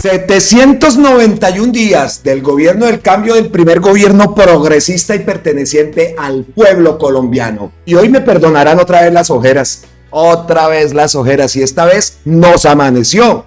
791 días del gobierno del cambio, del primer gobierno progresista y perteneciente al pueblo colombiano. Y hoy me perdonarán otra vez las ojeras, y esta vez nos amaneció,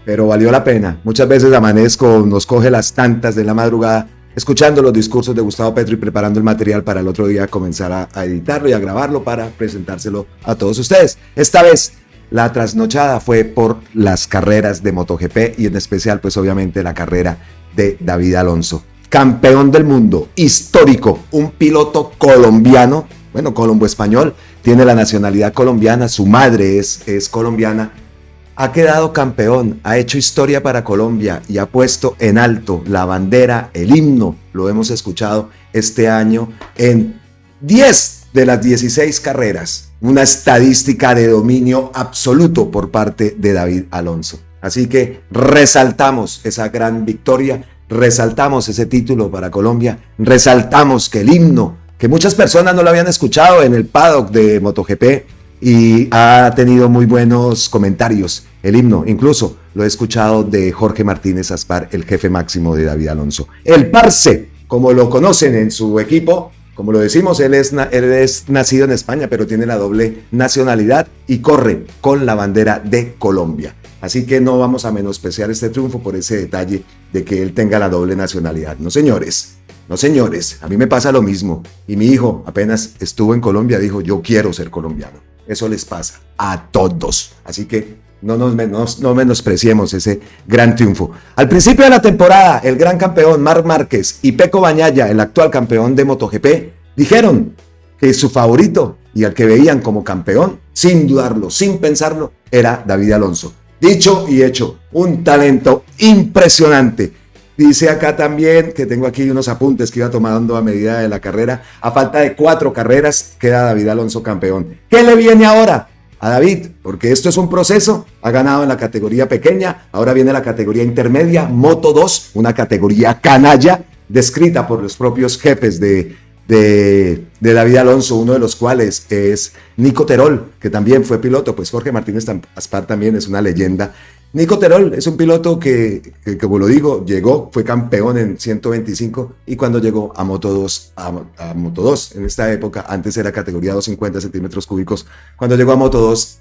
pero valió la pena. Muchas veces amanezco, nos coge las tantas de la madrugada, escuchando los discursos de Gustavo Petro y preparando el material para el otro día comenzar a editarlo y a grabarlo para presentárselo a todos ustedes. Esta vez la trasnochada fue por las carreras de MotoGP y en especial pues obviamente la carrera de David Alonso, campeón del mundo, histórico, un piloto colombiano, bueno, colombo-español, tiene la nacionalidad colombiana, su madre es colombiana, ha quedado campeón, ha hecho historia para Colombia y ha puesto en alto la bandera, el himno, lo hemos escuchado este año en 10 de las 16 carreras, una estadística de dominio absoluto por parte de David Alonso. Así que resaltamos esa gran victoria, resaltamos ese título para Colombia, resaltamos que el himno, que muchas personas no lo habían escuchado en el paddock de MotoGP y ha tenido muy buenos comentarios, el himno, incluso lo he escuchado de Jorge Martínez Aspar, el jefe máximo de David Alonso. El Parce, como lo conocen en su equipo, como lo decimos, él es nacido en España, pero tiene la doble nacionalidad y corre con la bandera de Colombia. Así que no vamos a menospreciar este triunfo por ese detalle de que él tenga la doble nacionalidad. No señores, a mí me pasa lo mismo. Y mi hijo apenas estuvo en Colombia, dijo, yo quiero ser colombiano. Eso les pasa a todos. Así que no menospreciemos ese gran triunfo. Al principio de la temporada, el gran campeón Marc Márquez y Pecco Bagnaia, el actual campeón de MotoGP, dijeron que su favorito y al que veían como campeón, sin dudarlo, sin pensarlo, era David Alonso. Dicho y hecho, un talento impresionante. Dice acá también, que tengo aquí unos apuntes que iba tomando a medida de la carrera, a falta de 4 carreras, queda David Alonso campeón. ¿Qué le viene ahora a David? Porque esto es un proceso, ha ganado en la categoría pequeña, ahora viene la categoría intermedia, Moto 2, una categoría canalla, descrita por los propios jefes de David Alonso, uno de los cuales es Nico Terol, que también fue piloto, pues Jorge Martínez Aspar también es una leyenda. Nico Terol es un piloto que como lo digo, fue campeón en 125 y cuando llegó a Moto 2, a Moto 2 en esta época, antes era categoría 250 centímetros cúbicos, cuando llegó a Moto 2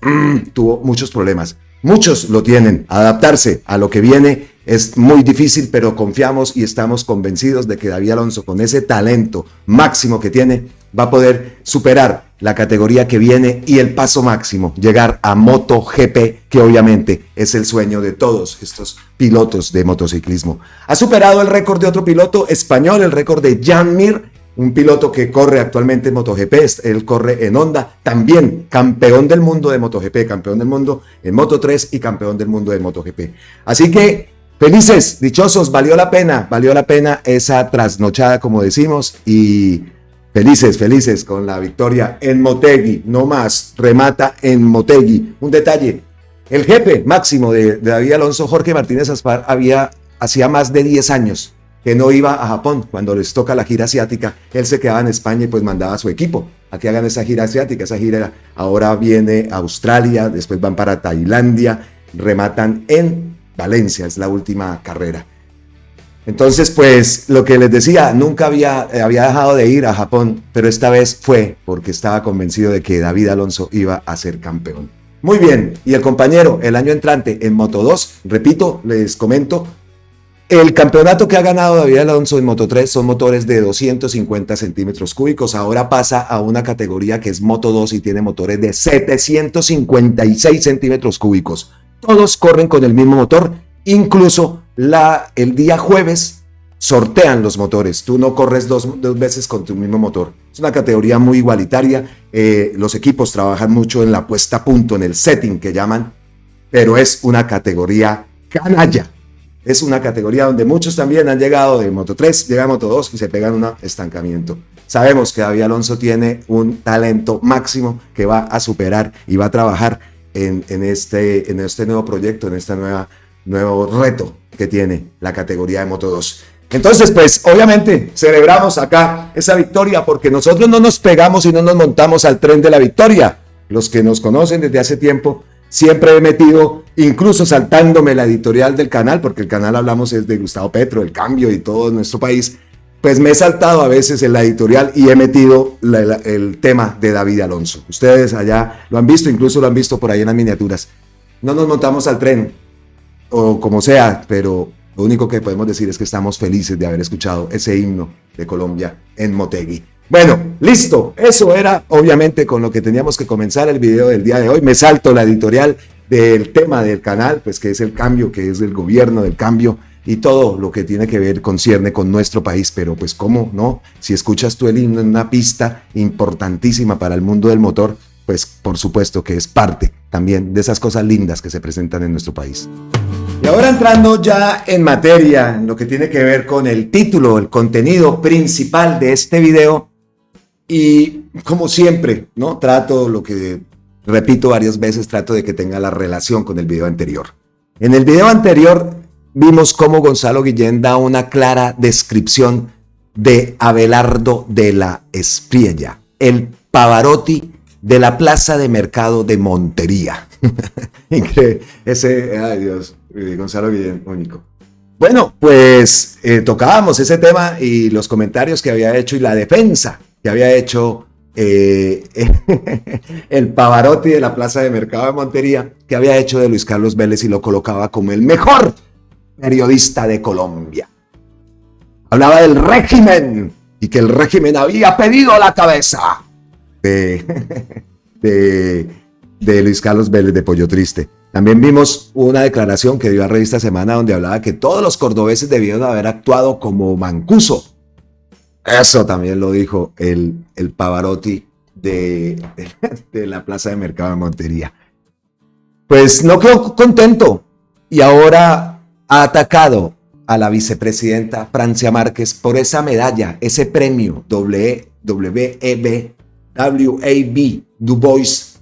tuvo muchos problemas. Muchos lo tienen, adaptarse a lo que viene es muy difícil, pero confiamos y estamos convencidos de que David Alonso, con ese talento máximo que tiene, va a poder superar la categoría que viene y el paso máximo, llegar a MotoGP, que obviamente es el sueño de todos estos pilotos de motociclismo. Ha superado el récord de otro piloto español, el récord de Jan Mir, un piloto que corre actualmente en MotoGP, él corre en Honda, también campeón del mundo de MotoGP, campeón del mundo en Moto3 y campeón del mundo de MotoGP. Así que felices, dichosos, valió la pena esa trasnochada, como decimos, y felices con la victoria en Motegi, no más, remata en Motegi. Un detalle, el jefe máximo de David Alonso, Jorge Martínez Aspar, hacía más de 10 años que no iba a Japón. Cuando les toca la gira asiática, él se quedaba en España y pues mandaba a su equipo a que hagan esa gira asiática. Esa gira ahora viene a Australia, después van para Tailandia, rematan en Valencia, es la última carrera. Entonces, pues, lo que les decía, nunca había dejado de ir a Japón, pero esta vez fue porque estaba convencido de que David Alonso iba a ser campeón. Muy bien, y el compañero, el año entrante en Moto 2, repito, les comento, el campeonato que ha ganado David Alonso en Moto 3 son motores de 250 centímetros cúbicos, ahora pasa a una categoría que es Moto 2 y tiene motores de 756 centímetros cúbicos. Todos corren con el mismo motor, incluso el día jueves sortean los motores. Tú no corres dos veces con tu mismo motor. Es una categoría muy igualitaria. Los equipos trabajan mucho en la puesta a punto, en el setting que llaman, pero es una categoría canalla. Es una categoría donde muchos también han llegado de Moto 3, llegan a Moto 2 y se pegan un estancamiento. Sabemos que David Alonso tiene un talento máximo que va a superar y va a trabajar en este nuevo proyecto, en este nuevo reto que tiene la categoría de Moto 2. Entonces, pues, obviamente, celebramos acá esa victoria porque nosotros no nos pegamos y no nos montamos al tren de la victoria. Los que nos conocen desde hace tiempo, siempre he metido incluso saltándome la editorial del canal, porque el canal hablamos es de Gustavo Petro, el cambio y todo nuestro país, pues me he saltado a veces en la editorial y he metido el tema de David Alonso. Ustedes allá lo han visto, incluso lo han visto por ahí en las miniaturas. No nos montamos al tren, o como sea, pero lo único que podemos decir es que estamos felices de haber escuchado ese himno de Colombia en Motegi. Bueno, listo, eso era obviamente con lo que teníamos que comenzar el video del día de hoy. Me salto la editorial del tema del canal, pues que es el cambio, que es el gobierno del cambio y todo lo que tiene que ver, concierne con nuestro país, pero pues cómo no, si escuchas tú el himno en una pista importantísima para el mundo del motor, pues por supuesto que es parte también de esas cosas lindas que se presentan en nuestro país. Y ahora entrando ya en materia, en lo que tiene que ver con el título, el contenido principal de este video, y como siempre, ¿no? Trato, lo que repito varias veces, trato de que tenga la relación con el video anterior. En el video anterior vimos cómo Gonzalo Guillén da una clara descripción de Abelardo de la Espriella, el Pavarotti de la plaza de mercado de Montería. Increíble, ay Dios, Gonzalo Guillén, único. Bueno, pues tocábamos ese tema y los comentarios que había hecho y la defensa que había hecho el Pavarotti de la plaza de mercado de Montería, que había hecho de Luis Carlos Vélez y lo colocaba como el mejor periodista de Colombia. Hablaba del régimen y que el régimen había pedido la cabeza de Luis Carlos Vélez de Pollo Triste. También vimos una declaración que dio a Revista Semana donde hablaba que todos los cordobeses debieron haber actuado como Mancuso. Eso también lo dijo el Pavarotti de la plaza de mercado de Montería. Pues no quedó contento y ahora ha atacado a la vicepresidenta Francia Márquez por esa medalla, ese premio WAB Du Bois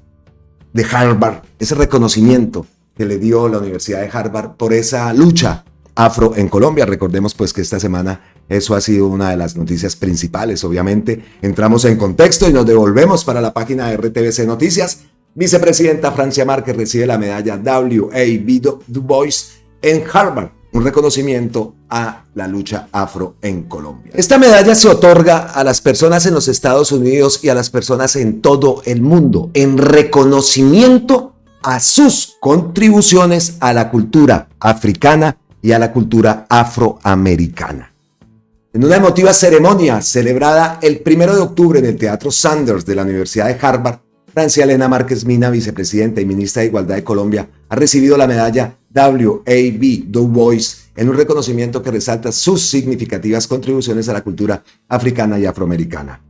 de Harvard, ese reconocimiento que le dio la Universidad de Harvard por esa lucha afro en Colombia. Recordemos pues que esta semana eso ha sido una de las noticias principales, obviamente. Entramos en contexto y nos devolvemos para la página de RTBC Noticias. Vicepresidenta Francia Márquez recibe la medalla WAB Du Bois en Harvard, un reconocimiento a la lucha afro en Colombia. Esta medalla se otorga a las personas en los Estados Unidos y a las personas en todo el mundo en reconocimiento a sus contribuciones a la cultura africana y a la cultura afroamericana. En una emotiva ceremonia celebrada el 1 de octubre en el Teatro Sanders de la Universidad de Harvard, Francia Elena Márquez Mina, vicepresidenta y ministra de Igualdad de Colombia, ha recibido la medalla WAB Du Bois en un reconocimiento que resalta sus significativas contribuciones a la cultura africana y afroamericana.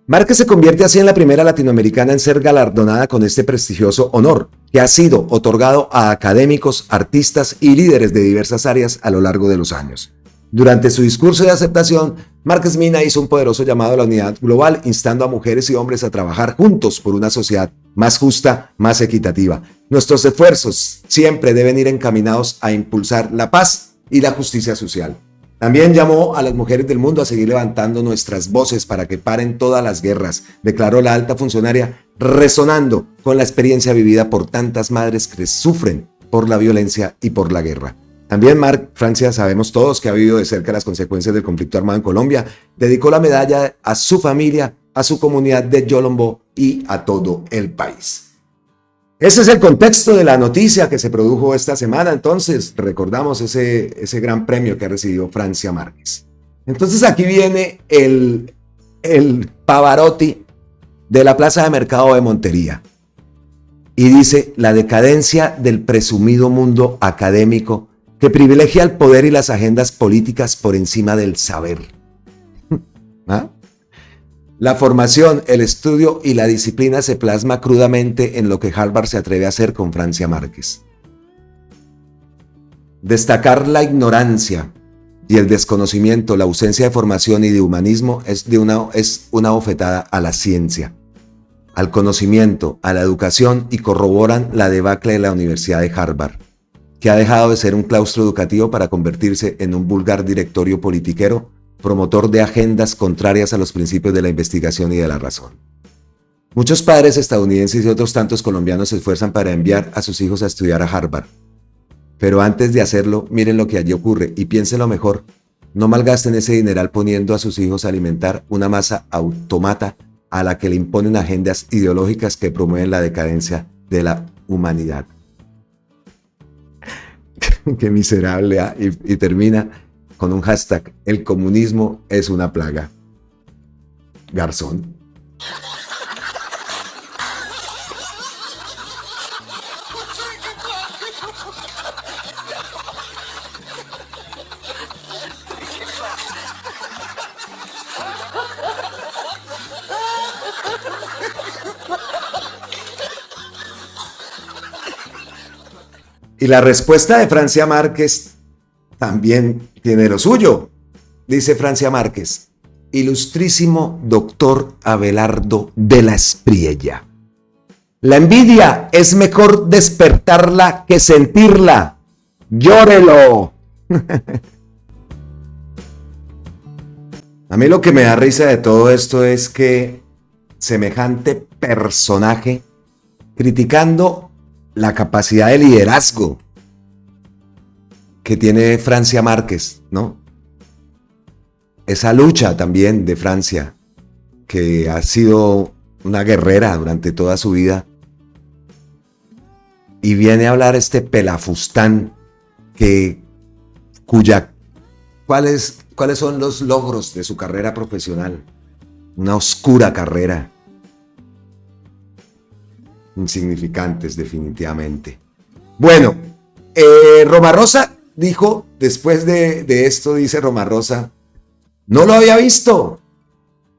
Márquez se convierte así en la primera latinoamericana en ser galardonada con este prestigioso honor, que ha sido otorgado a académicos, artistas y líderes de diversas áreas a lo largo de los años. Durante su discurso de aceptación, Márquez Mina hizo un poderoso llamado a la unidad global, instando a mujeres y hombres a trabajar juntos por una sociedad más justa, más equitativa. Nuestros esfuerzos siempre deben ir encaminados a impulsar la paz y la justicia social. También llamó a las mujeres del mundo a seguir levantando nuestras voces para que paren todas las guerras, declaró la alta funcionaria, resonando con la experiencia vivida por tantas madres que sufren por la violencia y por la guerra. También Francia, sabemos todos que ha vivido de cerca las consecuencias del conflicto armado en Colombia, dedicó la medalla a su familia, a su comunidad de Yolombo y a todo el país. Ese es el contexto de la noticia que se produjo esta semana. Entonces, recordamos ese gran premio que ha recibido Francia Márquez. Entonces, aquí viene el Pavarotti de la plaza de mercado de Montería. Y dice, la decadencia del presumido mundo académico que privilegia el poder y las agendas políticas por encima del saber. ¿Ah? La formación, el estudio y la disciplina se plasma crudamente en lo que Harvard se atreve a hacer con Francia Márquez. Destacar la ignorancia y el desconocimiento, la ausencia de formación y de humanismo es una bofetada a la ciencia, al conocimiento, a la educación y corroboran la debacle de la Universidad de Harvard, que ha dejado de ser un claustro educativo para convertirse en un vulgar directorio politiquero, promotor de agendas contrarias a los principios de la investigación y de la razón. Muchos padres estadounidenses y otros tantos colombianos se esfuerzan para enviar a sus hijos a estudiar a Harvard. Pero antes de hacerlo, miren lo que allí ocurre y piénsenlo mejor. No malgasten ese dineral poniendo a sus hijos a alimentar una masa autómata a la que le imponen agendas ideológicas que promueven la decadencia de la humanidad. Qué miserable, ¿eh? Y termina con un hashtag: el comunismo es una plaga. Garzón. Y la respuesta de Francia Márquez también tiene lo suyo. Dice Francia Márquez: ilustrísimo doctor Abelardo de la Espriella, la envidia es mejor despertarla que sentirla. ¡Llórelo! A mí lo que me da risa de todo esto es que semejante personaje, criticando la capacidad de liderazgo que tiene Francia Márquez, ¿no? Esa lucha también de Francia, que ha sido una guerrera durante toda su vida, y viene a hablar este pelafustán ¿cuáles son los logros de su carrera profesional? Una oscura carrera. Insignificantes, definitivamente. Bueno, Romarosa dijo, después de esto, dice Romarosa: no lo había visto.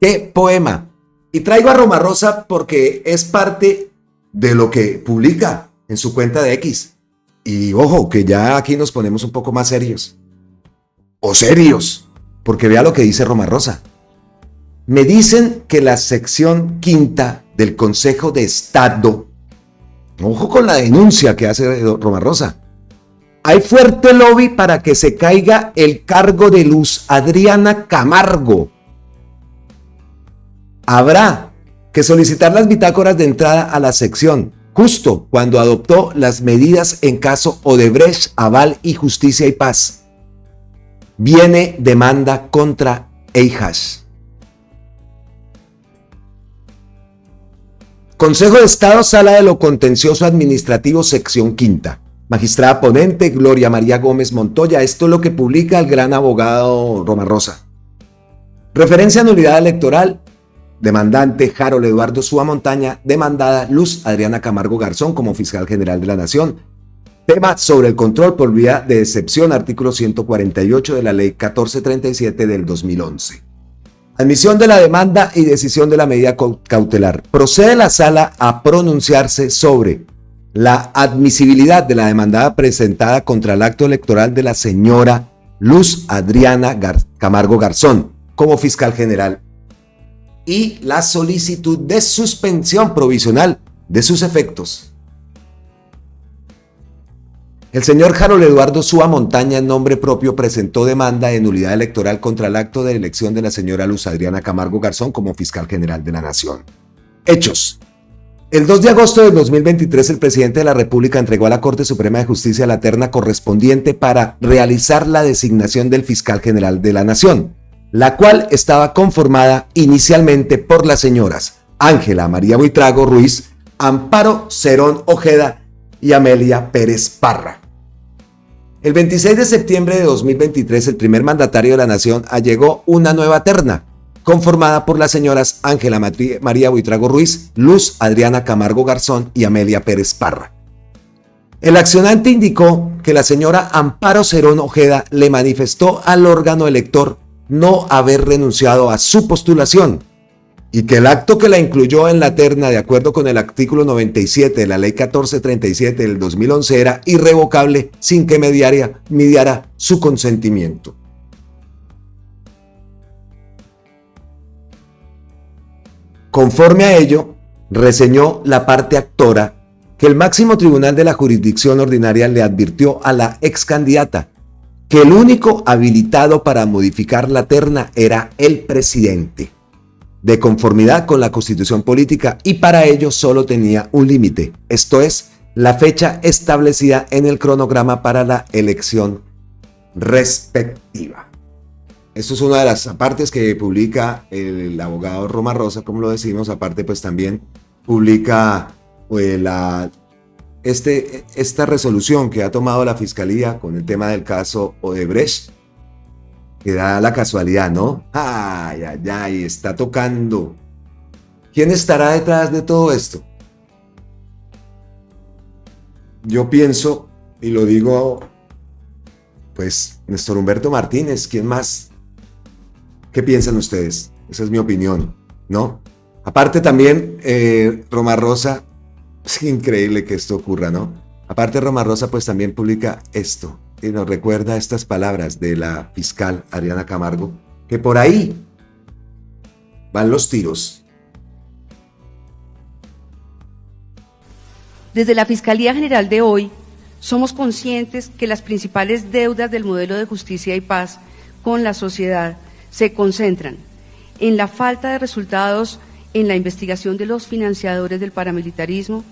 ¡Qué poema! Y traigo a Romarosa porque es parte de lo que publica en su cuenta de X. Y ojo, que ya aquí nos ponemos un poco más serios. O serios, porque vea lo que dice Romarosa. Me dicen que la sección quinta del Consejo de Estado, ojo con la denuncia que hace Romarosa, hay fuerte lobby para que se caiga el cargo de Luz Adriana Camargo. Habrá que solicitar las bitácoras de entrada a la sección, justo cuando adoptó las medidas en caso Odebrecht, Aval y Justicia y Paz. Viene demanda contra Eijas. Consejo de Estado, Sala de lo Contencioso Administrativo, sección quinta. Magistrada ponente Gloria María Gómez Montoya. Esto es lo que publica el gran abogado Romarosa. Referencia a nulidad electoral. Demandante Harold Eduardo Súa Montaña. Demandada Luz Adriana Camargo Garzón como fiscal general de la Nación. Tema sobre el control por vía de excepción, artículo 148 de la ley 1437 del 2011. Admisión de la demanda y decisión de la medida cautelar. Procede la sala a pronunciarse sobre la admisibilidad de la demanda presentada contra el acto electoral de la señora Luz Adriana Camargo Garzón como fiscal general y la solicitud de suspensión provisional de sus efectos. El señor Harold Eduardo Súa Montaña, en nombre propio, presentó demanda de nulidad electoral contra el acto de elección de la señora Luz Adriana Camargo Garzón como fiscal general de la Nación. Hechos. El 2 de agosto del 2023, el presidente de la República entregó a la Corte Suprema de Justicia la terna correspondiente para realizar la designación del fiscal general de la Nación, la cual estaba conformada inicialmente por las señoras Ángela María Buitrago Ruiz, Amparo Cerón Ojeda y Amelia Pérez Parra. El 26 de septiembre de 2023, el primer mandatario de la Nación allegó una nueva terna, conformada por las señoras Ángela María Buitrago Ruiz, Luz Adriana Camargo Garzón y Amelia Pérez Parra. El accionante indicó que la señora Amparo Cerón Ojeda le manifestó al órgano elector no haber renunciado a su postulación y que el acto que la incluyó en la terna, de acuerdo con el artículo 97 de la ley 1437 del 2011, era irrevocable sin que mediara su consentimiento. Conforme a ello, reseñó la parte actora que el máximo tribunal de la jurisdicción ordinaria le advirtió a la ex candidata que el único habilitado para modificar la terna era el presidente. de conformidad con la Constitución política y para ello solo tenía un límite, esto es, la fecha establecida en el cronograma para la elección respectiva. Esto es una de las partes que publica el abogado Romarosa, como lo decimos. Aparte, pues también publica esta resolución que ha tomado la Fiscalía con el tema del caso Odebrecht, que da la casualidad, ¿no? Ay, ay, ay, está tocando. ¿Quién estará detrás de todo esto? Yo pienso, y lo digo, pues, Néstor Humberto Martínez. ¿Quién más? ¿Qué piensan ustedes? Esa es mi opinión, ¿no? Aparte también, Romarosa, es increíble que esto ocurra, ¿no? Aparte, Romarosa pues también publica esto y nos recuerda estas palabras de la fiscal Ariana Camargo, que por ahí van los tiros. Desde la Fiscalía General de hoy, somos conscientes que las principales deudas del modelo de justicia y paz con la sociedad se concentran en la falta de resultados en la investigación de los financiadores del paramilitarismo,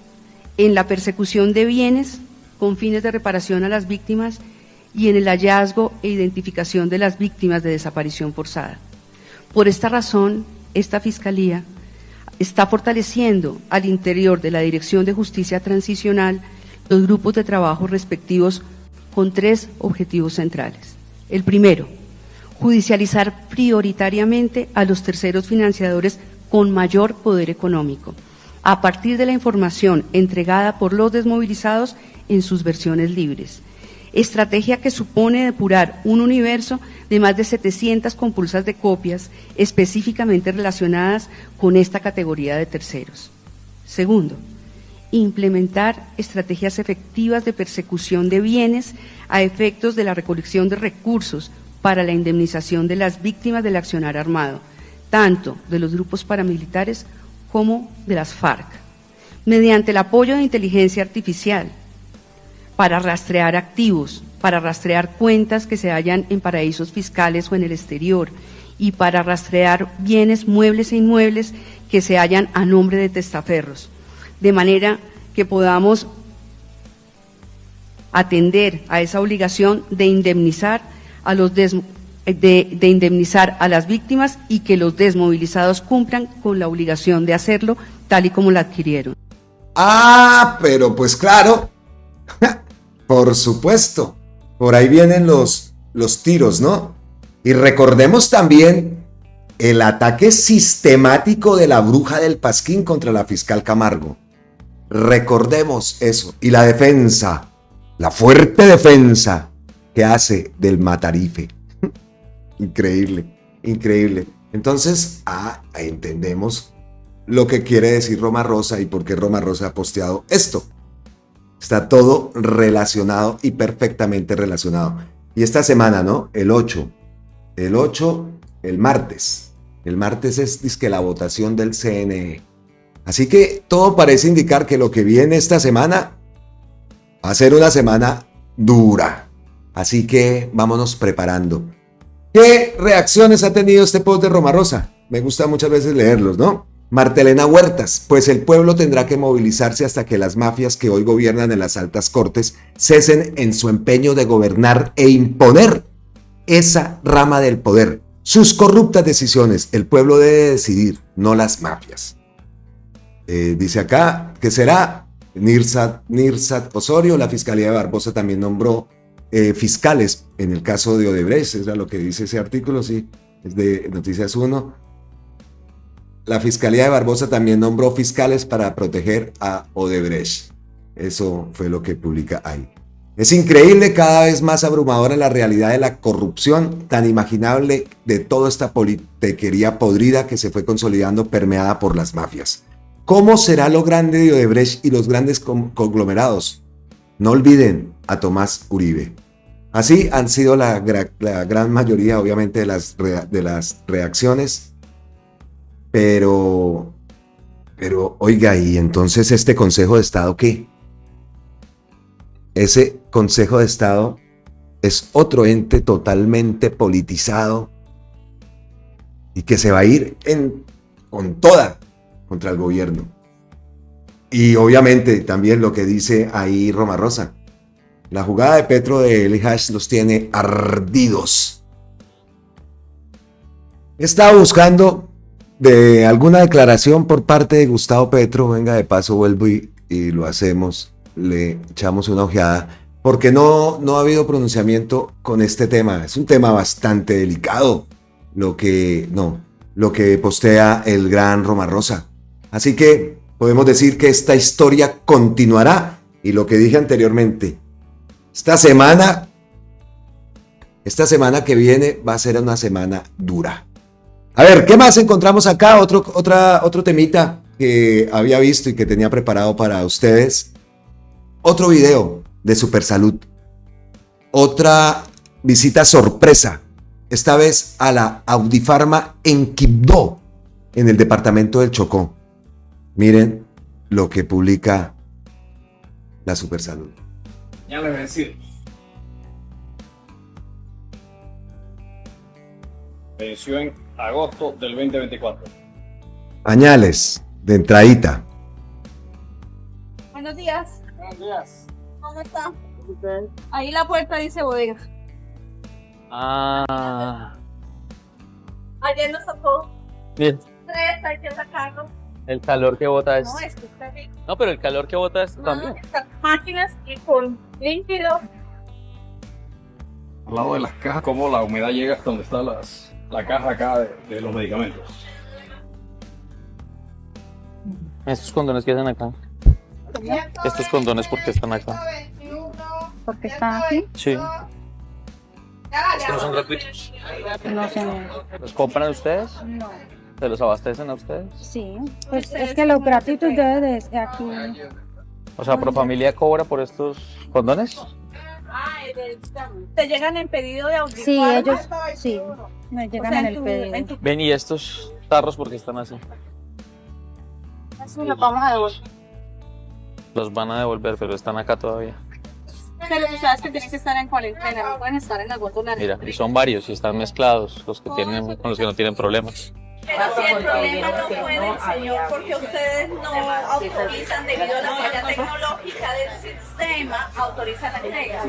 en la persecución de bienes con fines de reparación a las víctimas y en el hallazgo e identificación de las víctimas de desaparición forzada. Por esta razón, esta Fiscalía está fortaleciendo al interior de la Dirección de Justicia Transicional los grupos de trabajo respectivos con 3 objetivos centrales. El primero, judicializar prioritariamente a los terceros financiadores con mayor poder económico, a partir de la información entregada por los desmovilizados en sus versiones libres. Estrategia que supone depurar un universo de más de 700 compulsas de copias específicamente relacionadas con esta categoría de terceros. Segundo, implementar estrategias efectivas de persecución de bienes a efectos de la recolección de recursos para la indemnización de las víctimas del accionar armado, tanto de los grupos paramilitares como de las FARC, mediante el apoyo de inteligencia artificial para rastrear activos, para rastrear cuentas que se hallan en paraísos fiscales o en el exterior y para rastrear bienes muebles e inmuebles que se hallan a nombre de testaferros, de manera que podamos atender a esa obligación de indemnizar a indemnizar a las víctimas y que los desmovilizados cumplan con la obligación de hacerlo tal y como la adquirieron. Ah, pero pues claro, por supuesto, por ahí vienen los tiros, ¿no? Y recordemos también el ataque sistemático de la bruja del Pasquín contra la fiscal Camargo. Recordemos eso. Y la defensa, la fuerte defensa que hace del Matarife. Increíble, increíble. Entonces, entendemos lo que quiere decir Romarosa y por qué Romarosa ha posteado esto. Está todo relacionado y perfectamente relacionado. Y esta semana, ¿no? El 8, el martes. El martes es dizque la votación del CNE. Así que todo parece indicar que lo que viene esta semana va a ser una semana dura. Así que vámonos preparando. ¿Qué reacciones ha tenido este post de Romarosa? Me gusta muchas veces leerlos, ¿no? Martelena Huertas, pues el pueblo tendrá que movilizarse hasta que las mafias que hoy gobiernan en las altas cortes cesen en su empeño de gobernar e imponer esa rama del poder. Sus corruptas decisiones, el pueblo debe decidir, no las mafias. Dice acá, ¿qué será? Nirsat Osorio, la Fiscalía de Barbosa también nombró fiscales en el caso de Odebrecht, es lo que dice ese artículo, sí, es de Noticias 1. La Fiscalía de Barbosa también nombró fiscales para proteger a Odebrecht. Eso fue lo que publica ahí. Es increíble, cada vez más abrumadora la realidad de la corrupción tan imaginable de toda esta politiquería podrida que se fue consolidando permeada por las mafias. ¿Cómo será lo grande de Odebrecht y los grandes conglomerados? No olviden a Tomás Uribe. Así han sido la gran mayoría, obviamente, de las reacciones. Pero, oiga, ¿y entonces este Consejo de Estado qué? Ese Consejo de Estado es otro ente totalmente politizado y que se va a ir con toda contra el gobierno. Y obviamente también lo que dice ahí Roma Rosa. La jugada de Petro de Eli Hash los tiene ardidos. Estaba buscando de alguna declaración por parte de Gustavo Petro. Venga, de paso vuelvo y lo hacemos. Le echamos una ojeada. Porque no ha habido pronunciamiento con este tema. Es un tema bastante delicado lo que postea el gran Roma Rosa. Así que podemos decir que esta historia continuará. Y lo que dije anteriormente, esta semana que viene va a ser una semana dura. A ver, ¿qué más encontramos acá? Otro temita que había visto y que tenía preparado para ustedes. Otro video de Supersalud. Otra visita sorpresa. Esta vez a la Audifarma en Quibdó, en el departamento del Chocó. Miren lo que publica la Supersalud. Ya les voy a decir. Venció en agosto del 2024. Pañales de entradita. Buenos días, Buenos días. ¿cómo está? Ahí la puerta dice bodega. Ah, Ayer nos tocó bien. 3, hay que sacarlo. El calor que bota es. No, es que está rico. No, pero el calor que bota es también. Estas máquinas y con líquido. Al lado de las cajas, cómo la humedad llega hasta donde está la caja acá de los medicamentos. Estos condones que hacen acá. Estos condones, ¿por qué están acá? Porque están aquí. Sí. Estos no son gratuitos. No sé. ¿Los compran ustedes? No. ¿Se los abastecen a ustedes? Sí. Pues es que los gratuitos debe de ser aquí. O sea, ¿Profamilia cobra por estos condones? Te llegan en pedido de audio. Sí, ellos sí. Me llegan en el en pedido. tu Ven, ¿y estos tarros por qué están así? eso lo vamos a devolver. Los van a devolver, pero están acá todavía. Pero tú sabes que tienen que estar en cuarentena, no pueden estar en las góndolas. Mira, y son varios y están mezclados los que tienen con los que no tienen problemas. Pero si el problema no puede, señor, porque ustedes no autorizan debido a la falla tecnológica del sistema, autorizan la entrega.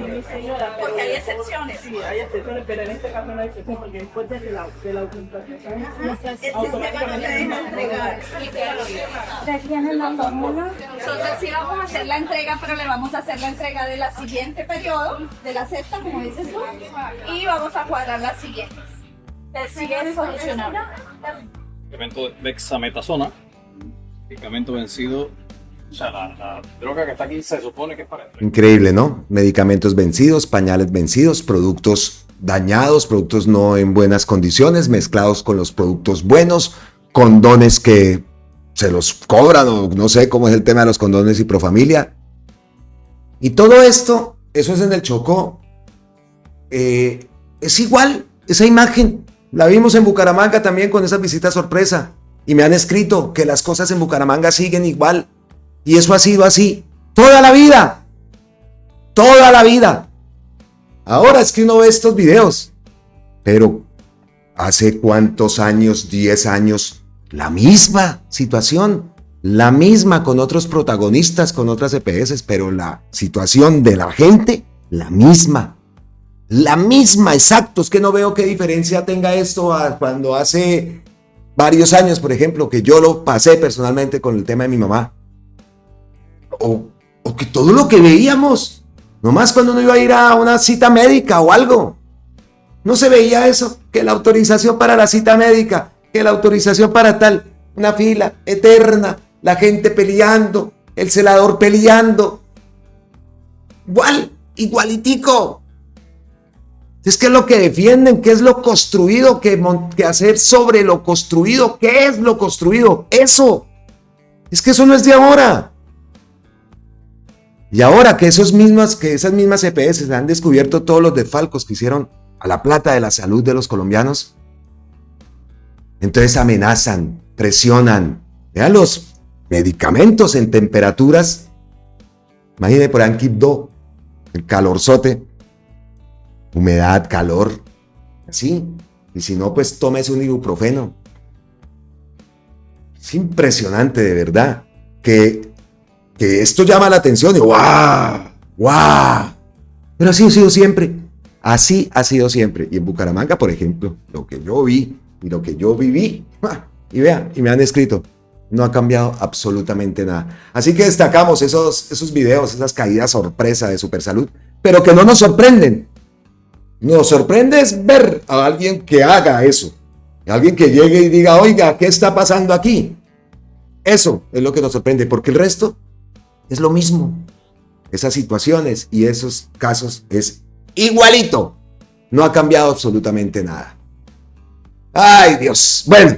Porque hay excepciones. Sí, hay excepciones, pero en este caso no hay excepción porque después de la autenticación El sistema no te deja entregar. ¿Ustedes tienen la fórmula? Entonces sí vamos a hacer la entrega, pero le vamos a hacer la entrega de la siguiente periodo, de la sexta, como dices tú, y vamos a cuadrar la siguiente. Te sigue solucionando. Medicamento de dexametasona. Medicamento vencido. O sea, la droga que está aquí se supone que es para entrega. Increíble, ¿no? Medicamentos vencidos, pañales vencidos, productos dañados, productos no en buenas condiciones, mezclados con los productos buenos, condones que se los cobran, o no sé cómo es el tema de los condones y Profamilia. Y todo esto, eso es en el Chocó. Es igual, esa imagen. La vimos en Bucaramanga también con esa visita sorpresa. Y me han escrito que las cosas en Bucaramanga siguen igual. Y eso ha sido así toda la vida. Toda la vida. Ahora es que uno ve estos videos. Pero hace cuántos años, 10 años, la misma situación. La misma con otros protagonistas, con otras EPS, pero la situación de la gente, la misma. La misma, exacto. Es que no veo qué diferencia tenga esto a cuando hace varios años, por ejemplo, que yo lo pasé personalmente con el tema de mi mamá. O que todo lo que veíamos, nomás cuando uno iba a ir a una cita médica o algo, no se veía eso, que la autorización para la cita médica, que la autorización para tal, una fila eterna, la gente peleando, el celador peleando. Igualitico. Es que es lo que defienden, ¿qué es lo construido? Que hacer sobre lo construido. ¿Qué es lo construido? Eso. Es que eso no es de ahora. Y ahora que esas mismas EPS han descubierto todos los desfalcos que hicieron a la plata de la salud de los colombianos, entonces amenazan, presionan. Vean los medicamentos en temperaturas. Imagínense por ahí en Quibdó, el calorzote. Humedad, calor, así. Y si no, pues tómese un ibuprofeno. Es impresionante, de verdad, que esto llama la atención y ¡guau! ¡Guau! Pero así ha sido siempre. Así ha sido siempre. Y en Bucaramanga, por ejemplo, lo que yo vi y lo que yo viví, y vean, y me han escrito, no ha cambiado absolutamente nada. Así que destacamos esos videos, esas caídas sorpresa de Supersalud, pero que no nos sorprenden. Nos sorprende es ver a alguien que haga eso. Alguien que llegue y diga, oiga, ¿qué está pasando aquí? Eso es lo que nos sorprende, porque el resto es lo mismo. Esas situaciones y esos casos es igualito. No ha cambiado absolutamente nada. ¡Ay, Dios! Bueno,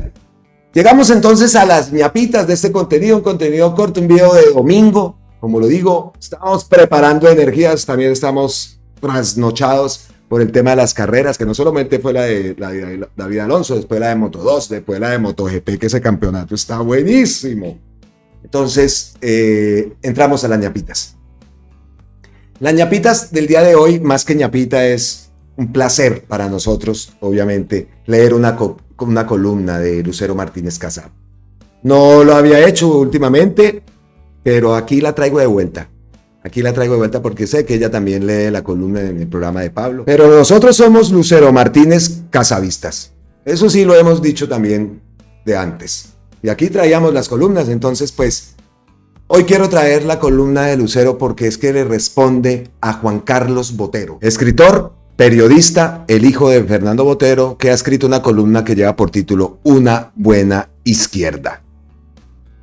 llegamos entonces a las ñapitas de este contenido, un contenido corto, un video de domingo. Como lo digo, estamos preparando energías, también estamos trasnochados por el tema de las carreras, que no solamente fue la de David Alonso, después la de Moto2, después la de MotoGP, que ese campeonato está buenísimo. Entonces, entramos a las ñapitas. Las ñapitas del día de hoy, más que ñapita, es un placer para nosotros, obviamente, leer una columna de Lucero Martínez Casab. No lo había hecho últimamente, pero aquí la traigo de vuelta. Aquí la traigo de vuelta porque sé que ella también lee la columna en el programa de Pablo. Pero nosotros somos Lucero Martínez Casabistas. Eso sí lo hemos dicho también de antes. Y aquí traíamos las columnas, entonces pues hoy quiero traer la columna de Lucero porque es que le responde a Juan Carlos Botero, escritor, periodista, el hijo de Fernando Botero, que ha escrito una columna que lleva por título Una buena izquierda.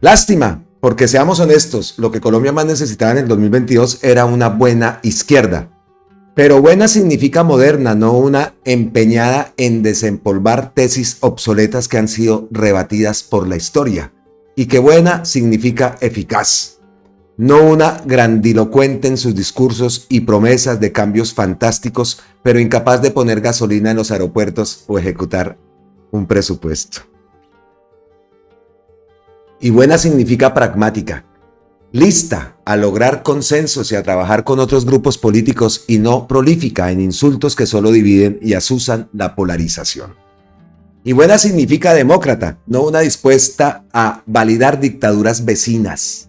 Lástima, porque seamos honestos, lo que Colombia más necesitaba en el 2022 era una buena izquierda. Pero buena significa moderna, no una empeñada en desempolvar tesis obsoletas que han sido rebatidas por la historia. Y que buena significa eficaz, no una grandilocuente en sus discursos y promesas de cambios fantásticos, pero incapaz de poner gasolina en los aeropuertos o ejecutar un presupuesto. Y buena significa pragmática, lista a lograr consensos y a trabajar con otros grupos políticos y no prolífica en insultos que solo dividen y azuzan la polarización. Y buena significa demócrata, no una dispuesta a validar dictaduras vecinas.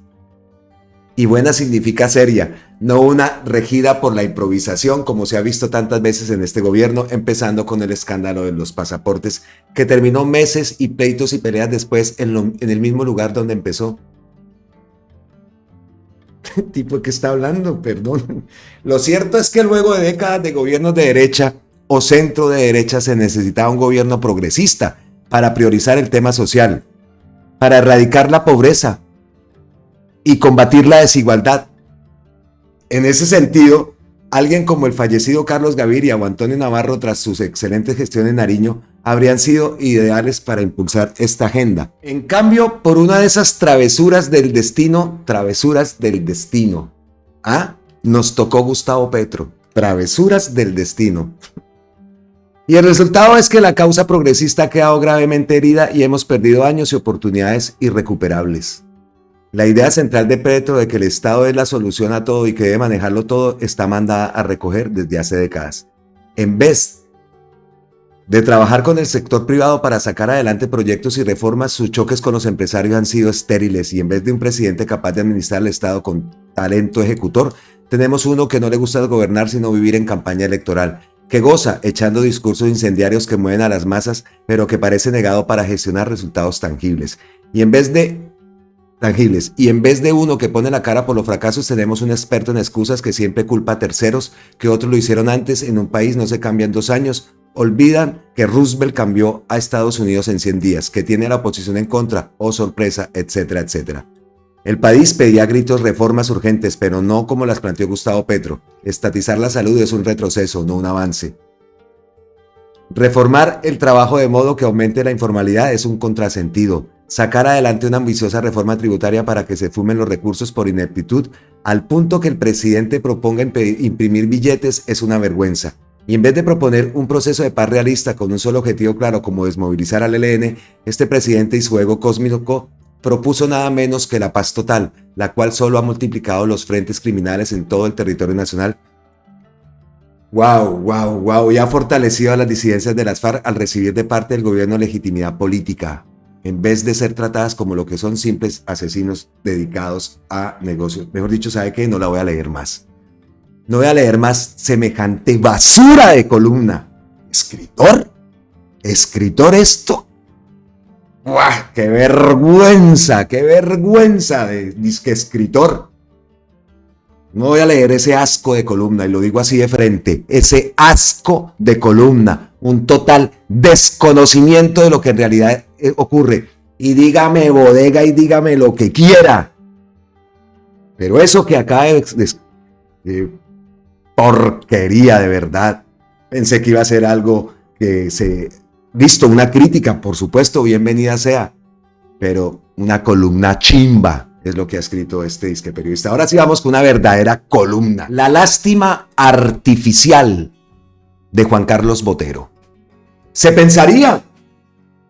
Y buena significa seria, no una regida por la improvisación como se ha visto tantas veces en este gobierno, empezando con el escándalo de los pasaportes, que terminó meses y pleitos y peleas después en el mismo lugar donde empezó. ¿Qué tipo que está hablando? Perdón. Lo cierto es que luego de décadas de gobiernos de derecha o centro de derecha se necesitaba un gobierno progresista para priorizar el tema social, para erradicar la pobreza y combatir la desigualdad. En ese sentido, alguien como el fallecido Carlos Gaviria o Antonio Navarro, tras sus excelentes gestiones en Nariño, habrían sido ideales para impulsar esta agenda. En cambio, por una de esas travesuras del destino, nos tocó Gustavo Petro, travesuras del destino. Y el resultado es que la causa progresista ha quedado gravemente herida y hemos perdido años y oportunidades irrecuperables. La idea central de Petro de que el Estado es la solución a todo y que debe manejarlo todo está mandada a recoger desde hace décadas. En vez de trabajar con el sector privado para sacar adelante proyectos y reformas, sus choques con los empresarios han sido estériles y en vez de un presidente capaz de administrar el Estado con talento ejecutor, tenemos uno que no le gusta gobernar sino vivir en campaña electoral, que goza echando discursos incendiarios que mueven a las masas, pero que parece negado para gestionar resultados tangibles. Y en vez de uno que pone la cara por los fracasos, tenemos un experto en excusas que siempre culpa a terceros, que otros lo hicieron antes. En un país no se cambia en 2 años. Olvidan que Roosevelt cambió a Estados Unidos en 100 días, que tiene a la oposición en contra, oh sorpresa, etcétera, etcétera. El país pedía a gritos reformas urgentes, pero no como las planteó Gustavo Petro. Estatizar la salud es un retroceso, no un avance. Reformar el trabajo de modo que aumente la informalidad es un contrasentido. Sacar adelante una ambiciosa reforma tributaria para que se fumen los recursos por ineptitud, al punto que el presidente proponga imprimir billetes, es una vergüenza. Y en vez de proponer un proceso de paz realista con un solo objetivo claro como desmovilizar al ELN, este presidente y su ego cósmico propuso nada menos que la paz total, la cual solo ha multiplicado los frentes criminales en todo el territorio nacional. ¡Wow! Y ha fortalecido a las disidencias de las FARC al recibir de parte del gobierno legitimidad política. en vez de ser tratadas como lo que son, simples asesinos dedicados a negocios. Mejor dicho, ¿sabe qué? No la voy a leer más. No voy a leer más semejante basura de columna. ¿Escritor? ¿Escritor esto? ¡Buah! ¡Qué vergüenza! ¡Qué vergüenza de disque escritor! No voy a leer ese asco de columna, y lo digo así de frente. Ese asco de columna. Un total desconocimiento de lo que en realidad ocurre. Y dígame bodega y dígame lo que quiera. Pero eso que acaba de porquería, de verdad. Pensé que iba a ser algo que listo, una crítica, por supuesto, bienvenida sea. Pero una columna chimba es lo que ha escrito este disque periodista. Ahora sí vamos con una verdadera columna. La lástima artificial de Juan Carlos Botero. Se pensaría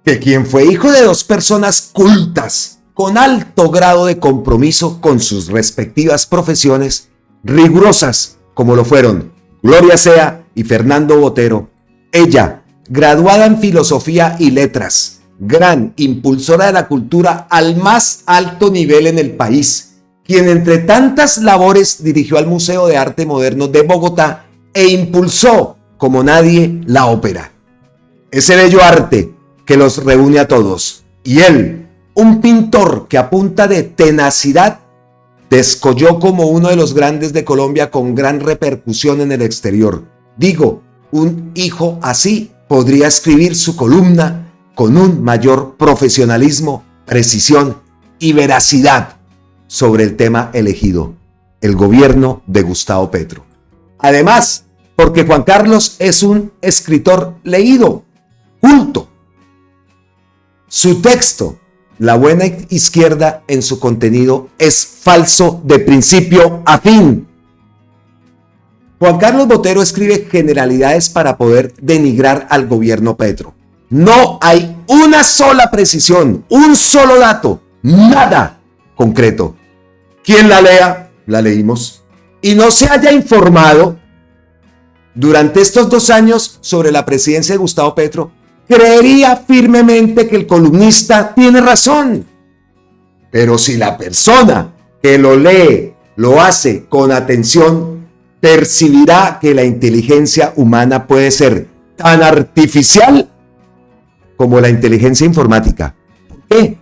que quien fue hijo de dos personas cultas, con alto grado de compromiso con sus respectivas profesiones, rigurosas como lo fueron Gloria Sea y Fernando Botero, ella, graduada en Filosofía y Letras, gran impulsora de la cultura al más alto nivel en el país, quien entre tantas labores dirigió al Museo de Arte Moderno de Bogotá e impulsó como nadie la ópera. Ese bello arte que los reúne a todos. Y él, un pintor que a punta de tenacidad descolló como uno de los grandes de Colombia con gran repercusión en el exterior. Digo, un hijo así podría escribir su columna con un mayor profesionalismo, precisión y veracidad sobre el tema elegido, el gobierno de Gustavo Petro. Además, porque Juan Carlos es un escritor leído, culto. Su texto, La Buena Izquierda, en su contenido es falso de principio a fin. Juan Carlos Botero escribe generalidades para poder denigrar al gobierno Petro. No hay una sola precisión, un solo dato, nada concreto. Quien la lea, la leímos, y no se haya informado durante estos 2 años sobre la presidencia de Gustavo Petro, creería firmemente que el columnista tiene razón. Pero si la persona que lo lee lo hace con atención, percibirá que la inteligencia humana puede ser tan artificial como la inteligencia informática. ¿Por qué?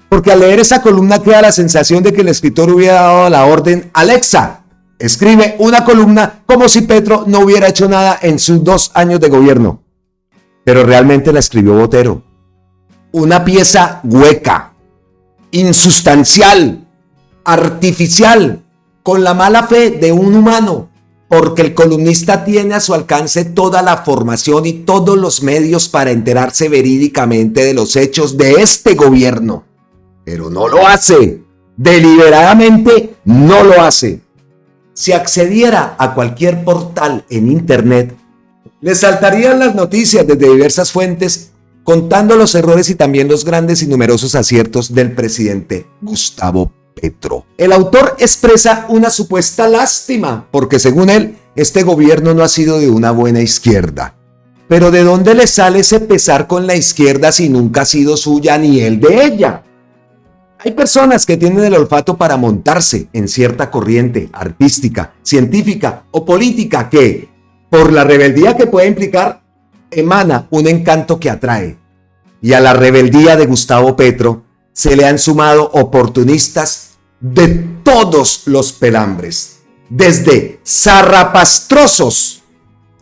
Porque al leer esa columna queda la sensación de que el escritor hubiera dado la orden: Alexa, escribe una columna como si Petro no hubiera hecho nada en sus 2 años de gobierno. Pero realmente la escribió Botero. Una pieza hueca, insustancial, artificial, con la mala fe de un humano, porque el columnista tiene a su alcance toda la formación y todos los medios para enterarse verídicamente de los hechos de este gobierno. Pero no lo hace, deliberadamente no lo hace. Si accediera a cualquier portal en internet, le saltarían las noticias desde diversas fuentes contando los errores y también los grandes y numerosos aciertos del presidente Gustavo Petro. El autor expresa una supuesta lástima porque, según él, este gobierno no ha sido de una buena izquierda. Pero ¿de dónde le sale ese pesar con la izquierda si nunca ha sido suya ni él de ella? Hay personas que tienen el olfato para montarse en cierta corriente artística, científica o política que, por la rebeldía que puede implicar, emana un encanto que atrae. Y a la rebeldía de Gustavo Petro se le han sumado oportunistas de todos los pelambres, desde zarrapastrosos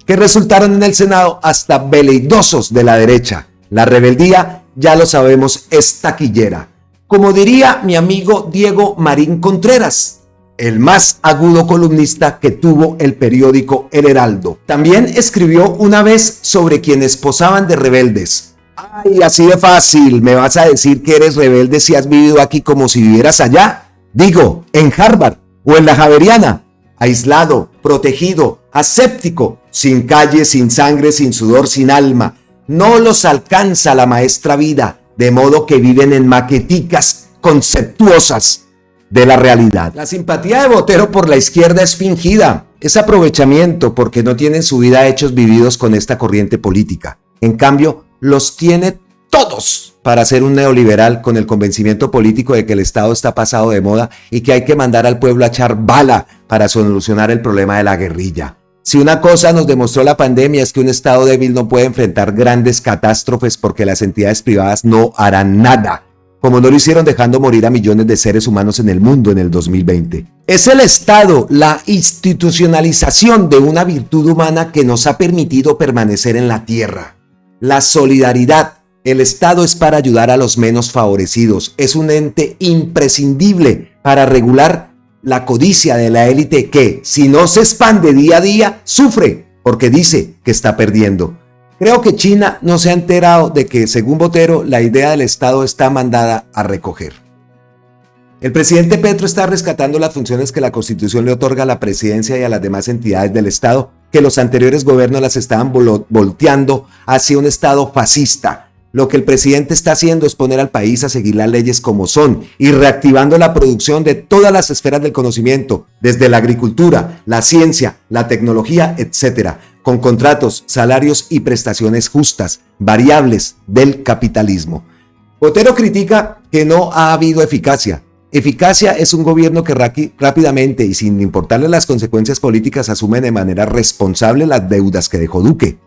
que resultaron en el Senado hasta veleidosos de la derecha. La rebeldía, ya lo sabemos, es taquillera. Como diría mi amigo Diego Marín Contreras, el más agudo columnista que tuvo el periódico El Heraldo. También escribió una vez sobre quienes posaban de rebeldes. Ay, así de fácil, ¿me vas a decir que eres rebelde si has vivido aquí como si vivieras allá? Digo, en Harvard o en la Javeriana, aislado, protegido, aséptico, sin calle, sin sangre, sin sudor, sin alma. No los alcanza la maestra vida, de modo que viven en maqueticas conceptuosas de la realidad. La simpatía de Botero por la izquierda es fingida, es aprovechamiento porque no tienen su vida hechos vividos con esta corriente política. En cambio, los tiene todos para ser un neoliberal con el convencimiento político de que el Estado está pasado de moda y que hay que mandar al pueblo a echar bala para solucionar el problema de la guerrilla. Si una cosa nos demostró la pandemia es que un Estado débil no puede enfrentar grandes catástrofes porque las entidades privadas no harán nada, como no lo hicieron dejando morir a millones de seres humanos en el mundo en el 2020. Es el Estado, la institucionalización de una virtud humana que nos ha permitido permanecer en la tierra. La solidaridad. El Estado es para ayudar a los menos favorecidos. Es un ente imprescindible para regular la codicia de la élite que, si no se expande día a día, sufre porque dice que está perdiendo. Creo que China no se ha enterado de que, según Botero, la idea del Estado está mandada a recoger. El presidente Petro está rescatando las funciones que la Constitución le otorga a la presidencia y a las demás entidades del Estado, que los anteriores gobiernos las estaban volteando hacia un Estado fascista. Lo que el presidente está haciendo es poner al país a seguir las leyes como son y reactivando la producción de todas las esferas del conocimiento, desde la agricultura, la ciencia, la tecnología, etc., con contratos, salarios y prestaciones justas, variables del capitalismo. Botero critica que no ha habido eficacia. Eficacia es un gobierno que rápidamente y sin importarle las consecuencias políticas asume de manera responsable las deudas que dejó Duque,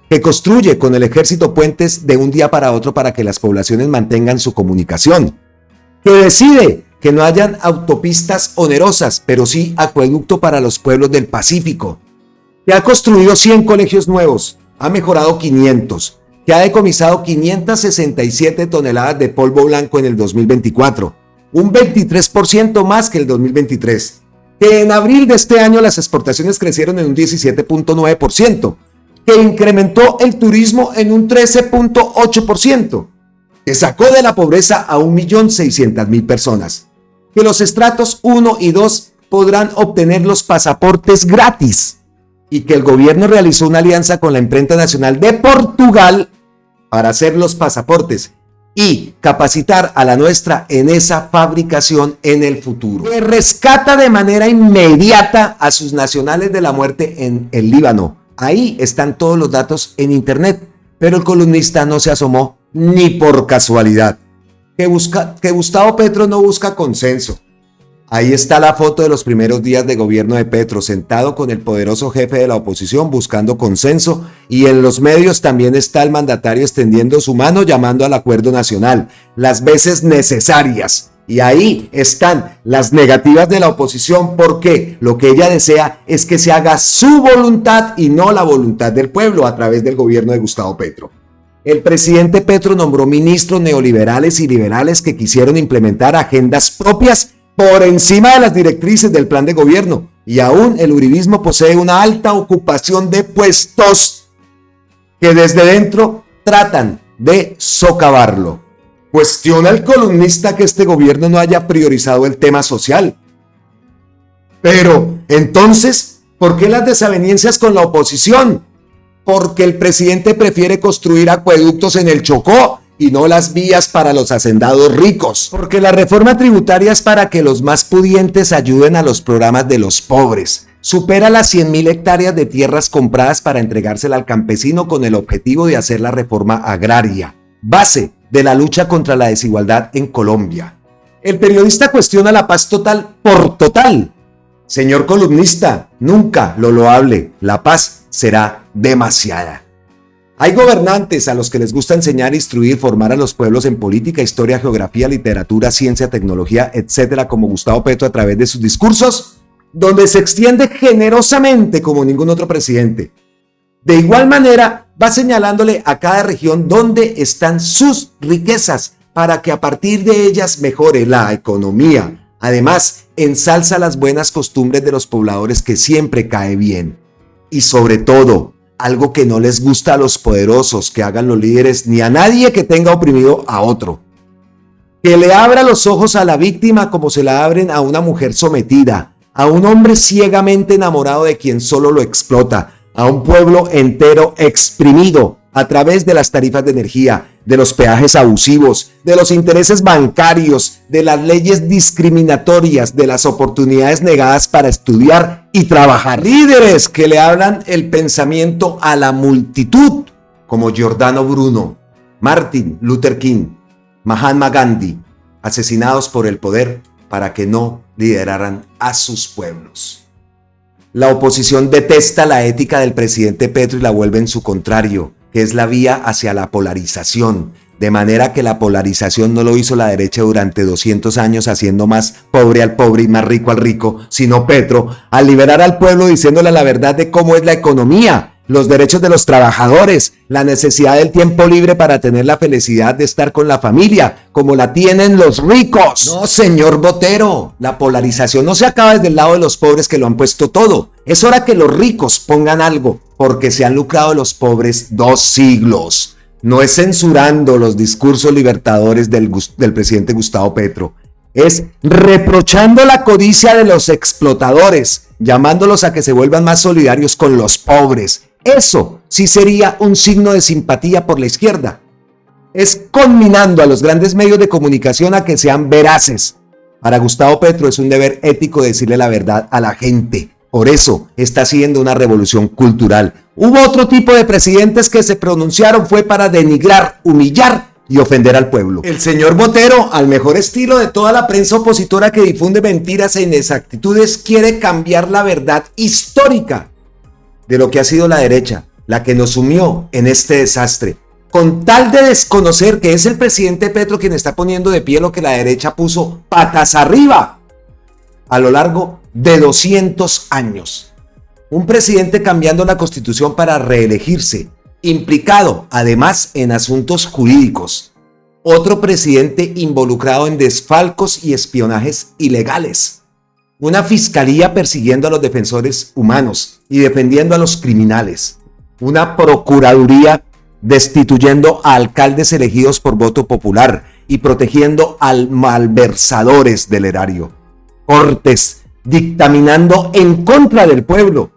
que construye con el ejército puentes de un día para otro para que las poblaciones mantengan su comunicación, que decide que no hayan autopistas onerosas, pero sí acueducto para los pueblos del Pacífico, que ha construido 100 colegios nuevos, ha mejorado 500, que ha decomisado 567 toneladas de polvo blanco en el 2024, un 23% más que el 2023, que en abril de este año las exportaciones crecieron en un 17.9%, que incrementó el turismo en un 13.8%, que sacó de la pobreza a 1.600.000 personas, que los estratos 1 y 2 podrán obtener los pasaportes gratis y que el gobierno realizó una alianza con la Imprenta Nacional de Portugal para hacer los pasaportes y capacitar a la nuestra en esa fabricación en el futuro. Que rescata de manera inmediata a sus nacionales de la muerte en el Líbano. Ahí están todos los datos en internet, pero el columnista no se asomó ni por casualidad. Que Gustavo Petro no busca consenso. Ahí está la foto de los primeros días de gobierno de Petro, sentado con el poderoso jefe de la oposición buscando consenso, y en los medios también está el mandatario extendiendo su mano llamando al acuerdo nacional, las veces necesarias. Y ahí están las negativas de la oposición porque lo que ella desea es que se haga su voluntad y no la voluntad del pueblo a través del gobierno de Gustavo Petro. El presidente Petro nombró ministros neoliberales y liberales que quisieron implementar agendas propias por encima de las directrices del plan de gobierno. Y aún el uribismo posee una alta ocupación de puestos que desde dentro tratan de socavarlo. Cuestiona el columnista que este gobierno no haya priorizado el tema social. Pero, entonces, ¿por qué las desavenencias con la oposición? Porque el presidente prefiere construir acueductos en el Chocó y no las vías para los hacendados ricos. Porque la reforma tributaria es para que los más pudientes ayuden a los programas de los pobres. Supera las 100.000 hectáreas de tierras compradas para entregársela al campesino con el objetivo de hacer la reforma agraria, base de la lucha contra la desigualdad en Colombia. El periodista cuestiona la paz total por total. Señor columnista, nunca lo loable, la paz será demasiada. Hay gobernantes a los que les gusta enseñar, instruir, formar a los pueblos en política, historia, geografía, literatura, ciencia, tecnología, etcétera, como Gustavo Petro a través de sus discursos, donde se extiende generosamente como ningún otro presidente. De igual manera, va señalándole a cada región dónde están sus riquezas para que a partir de ellas mejore la economía. Además, ensalza las buenas costumbres de los pobladores que siempre cae bien. Y sobre todo, algo que no les gusta a los poderosos que hagan los líderes ni a nadie que tenga oprimido a otro. Que le abra los ojos a la víctima como se la abren a una mujer sometida, a un hombre ciegamente enamorado de quien solo lo explota, a un pueblo entero exprimido a través de las tarifas de energía, de los peajes abusivos, de los intereses bancarios, de las leyes discriminatorias, de las oportunidades negadas para estudiar y trabajar. Líderes que le hablan el pensamiento a la multitud, como Giordano Bruno, Martin Luther King, Mahatma Gandhi, asesinados por el poder para que no lideraran a sus pueblos. La oposición detesta la ética del presidente Petro y la vuelve en su contrario, que es la vía hacia la polarización, de manera que la polarización no lo hizo la derecha durante 200 años haciendo más pobre al pobre y más rico al rico, sino Petro, al liberar al pueblo diciéndole la verdad de cómo es la economía, los derechos de los trabajadores, la necesidad del tiempo libre para tener la felicidad de estar con la familia, como la tienen los ricos. No, señor Botero, la polarización no se acaba desde el lado de los pobres que lo han puesto todo. Es hora que los ricos pongan algo, porque se han lucrado los pobres 2 siglos. No es censurando los discursos libertadores del presidente Gustavo Petro, es reprochando la codicia de los explotadores, llamándolos a que se vuelvan más solidarios con los pobres. Eso sí sería un signo de simpatía por la izquierda. Es conminando a los grandes medios de comunicación a que sean veraces. Para Gustavo Petro es un deber ético decirle la verdad a la gente. Por eso está haciendo una revolución cultural. Hubo otro tipo de presidentes que se pronunciaron, fue para denigrar, humillar y ofender al pueblo. El señor Botero, al mejor estilo de toda la prensa opositora que difunde mentiras e inexactitudes, quiere cambiar la verdad histórica de lo que ha sido la derecha, la que nos sumió en este desastre, con tal de desconocer que es el presidente Petro quien está poniendo de pie lo que la derecha puso patas arriba a lo largo de 200 años. Un presidente cambiando la Constitución para reelegirse, implicado además en asuntos jurídicos. Otro presidente involucrado en desfalcos y espionajes ilegales. Una fiscalía persiguiendo a los defensores humanos y defendiendo a los criminales. Una procuraduría destituyendo a alcaldes elegidos por voto popular y protegiendo a malversadores del erario. Cortes dictaminando en contra del pueblo.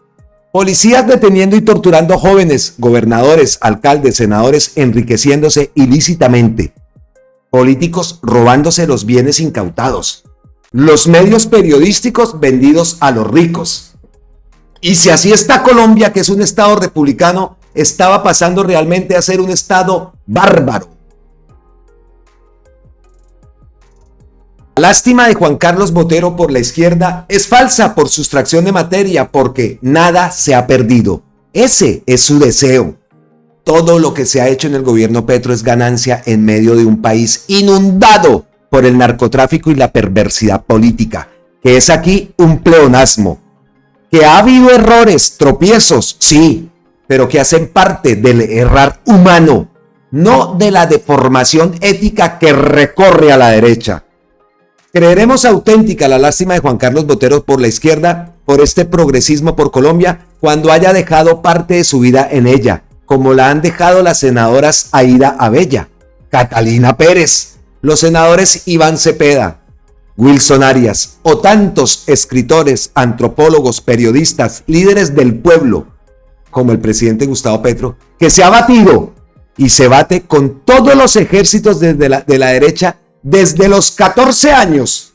Policías deteniendo y torturando jóvenes, gobernadores, alcaldes, senadores, enriqueciéndose ilícitamente. Políticos robándose los bienes incautados. Los medios periodísticos vendidos a los ricos. Y si así está Colombia, que es un estado republicano, estaba pasando realmente a ser un estado bárbaro. La lástima de Juan Carlos Botero por la izquierda es falsa por sustracción de materia, porque nada se ha perdido. Ese es su deseo. Todo lo que se ha hecho en el gobierno Petro es ganancia en medio de un país inundado por el narcotráfico y la perversidad política, que es aquí un pleonasmo. Que ha habido errores, tropiezos, sí, pero que hacen parte del errar humano, no de la deformación ética que recorre a la derecha. Creeremos auténtica la lástima de Juan Carlos Botero por la izquierda, por este progresismo por Colombia, cuando haya dejado parte de su vida en ella, como la han dejado las senadoras Aida Abella, Catalina Pérez, los senadores Iván Cepeda, Wilson Arias o tantos escritores, antropólogos, periodistas, líderes del pueblo, como el presidente Gustavo Petro, que se ha batido y se bate con todos los ejércitos de la derecha desde los 14 años,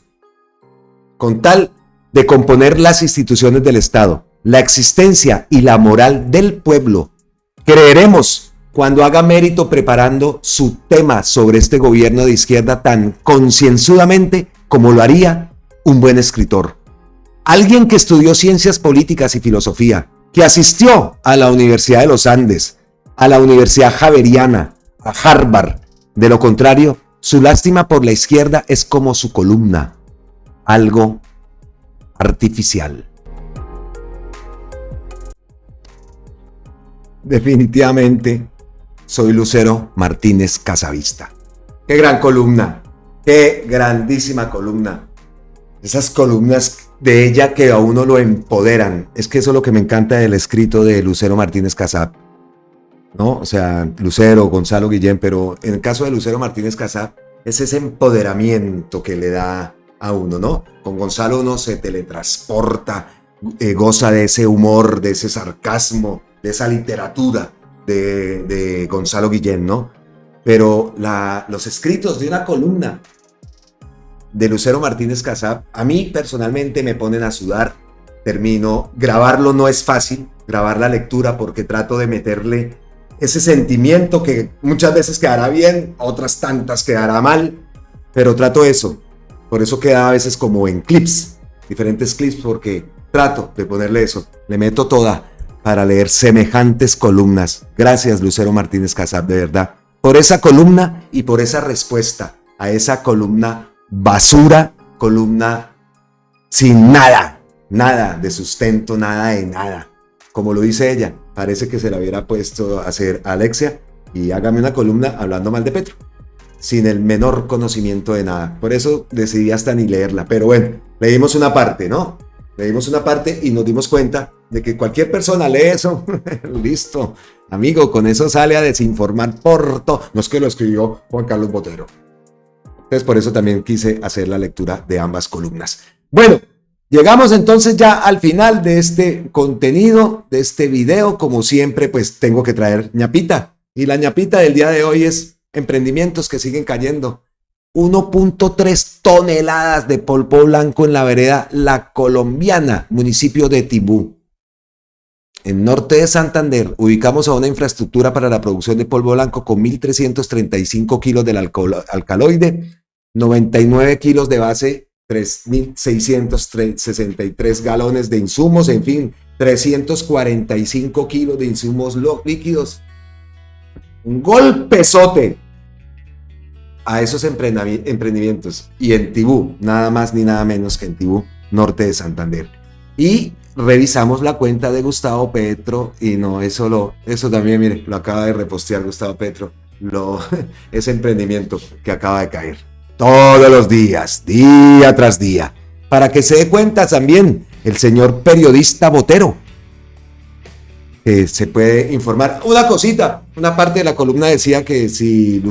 con tal de componer las instituciones del Estado, la existencia y la moral del pueblo. Creeremos cuando haga mérito preparando su tema sobre este gobierno de izquierda tan concienzudamente como lo haría un buen escritor. Alguien que estudió ciencias políticas y filosofía, que asistió a la Universidad de los Andes, a la Universidad Javeriana, a Harvard. De lo contrario, su lástima por la izquierda es como su columna, algo artificial. Definitivamente, soy Lucero Martínez Casavista. ¡Qué gran columna! ¡Qué grandísima columna! Esas columnas de ella que a uno lo empoderan. Es que eso es lo que me encanta del escrito de Lucero Martínez Casab, ¿no? O sea, Lucero, Gonzalo Guillén, pero en el caso de Lucero Martínez Casab es ese empoderamiento que le da a uno, ¿no? Con Gonzalo uno se teletransporta, goza de ese humor, de ese sarcasmo, de esa literatura de Gonzalo Guillén, ¿no? Pero los escritos de una columna de Lucero Martínez Casab, a mí personalmente me ponen a sudar. Grabarlo no es fácil, grabar la lectura, porque trato de meterle ese sentimiento que muchas veces quedará bien, otras tantas quedará mal, pero trato eso. Por eso queda a veces como en clips, diferentes clips, porque trato de ponerle eso, le meto toda para leer semejantes columnas. Gracias, Lucero Martínez Casab, de verdad, por esa columna y por esa respuesta a esa columna basura, columna sin nada, nada de sustento, nada de nada. Como lo dice ella, parece que se la hubiera puesto a hacer a Alexia y hágame una columna hablando mal de Petro, sin el menor conocimiento de nada. Por eso decidí hasta ni leerla, pero bueno, leímos una parte, ¿no? Leímos una parte y nos dimos cuenta de que cualquier persona lee eso, listo, amigo, con eso sale a desinformar por todo. No es que lo escribió Juan Carlos Botero. Entonces por eso también quise hacer la lectura de ambas columnas. Bueno, llegamos entonces ya al final de este contenido, de este video. Como siempre, pues tengo que traer ñapita. Y la ñapita del día de hoy es emprendimientos que siguen cayendo. 1.3 toneladas de polvo blanco en la vereda La Colombiana, municipio de Tibú. En norte de Santander, ubicamos a una infraestructura para la producción de polvo blanco con 1.335 kilos del alcaloide, 99 kilos de base, 3.663 galones de insumos, en fin, 345 kilos de insumos líquidos. Un golpezote a esos emprendimientos. Y en Tibú, nada más ni nada menos que en Tibú, norte de Santander. Y revisamos la cuenta de Gustavo Petro y no, eso también, mire, lo acaba de repostear Gustavo Petro, ese emprendimiento que acaba de caer. Todos los días, día tras día. Para que se dé cuenta también el señor periodista Botero, que se puede informar. Una cosita, una parte de la columna decía que si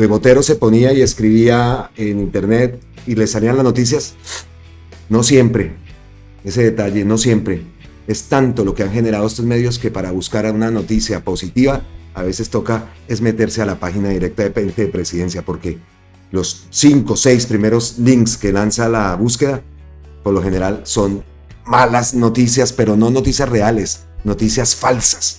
Botero se ponía y escribía en internet y le salían las noticias, no siempre. Ese detalle, no siempre. Es tanto lo que han generado estos medios que para buscar una noticia positiva, a veces toca es meterse a la página directa de Presidencia, porque los 5 o 6 primeros links que lanza la búsqueda, por lo general son malas noticias, pero no noticias reales, noticias falsas.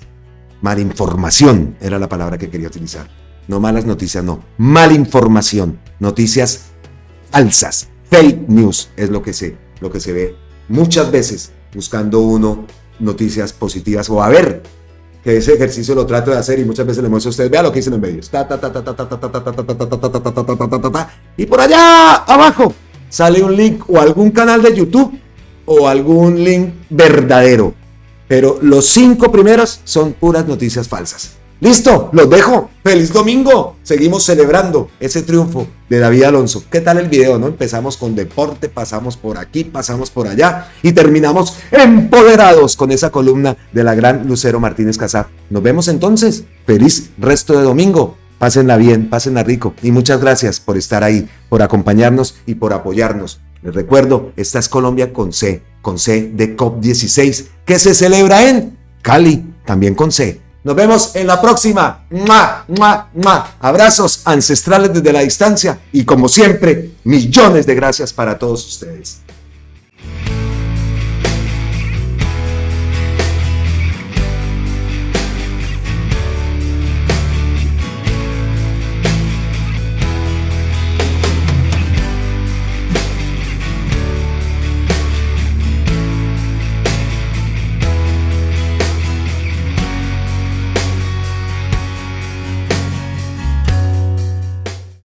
Malinformación era la palabra que quería utilizar. No malas noticias, no. Malinformación, noticias falsas. Fake news es lo que se ve muchas veces buscando uno noticias positivas, o a ver, que ese ejercicio lo trato de hacer y muchas veces le muestro a ustedes, vea lo que dicen en medios, y por allá abajo sale un link o algún canal de YouTube o algún link verdadero, pero los 5 primeros son puras noticias falsas. Listo, los dejo. ¡Feliz domingo! Seguimos celebrando ese triunfo de David Alonso. ¿Qué tal el video, no? Empezamos con deporte, pasamos por aquí, pasamos por allá y terminamos empoderados con esa columna de la gran Lucero Martínez Casab. Nos vemos entonces. Feliz resto de domingo. Pásenla bien, pásenla rico y muchas gracias por estar ahí, por acompañarnos y por apoyarnos. Les recuerdo, esta es Colombia con C de COP16, que se celebra en Cali, también con C. Nos vemos en la próxima. ¡Mua, mua, mua! Abrazos ancestrales desde la distancia y como siempre, millones de gracias para todos ustedes.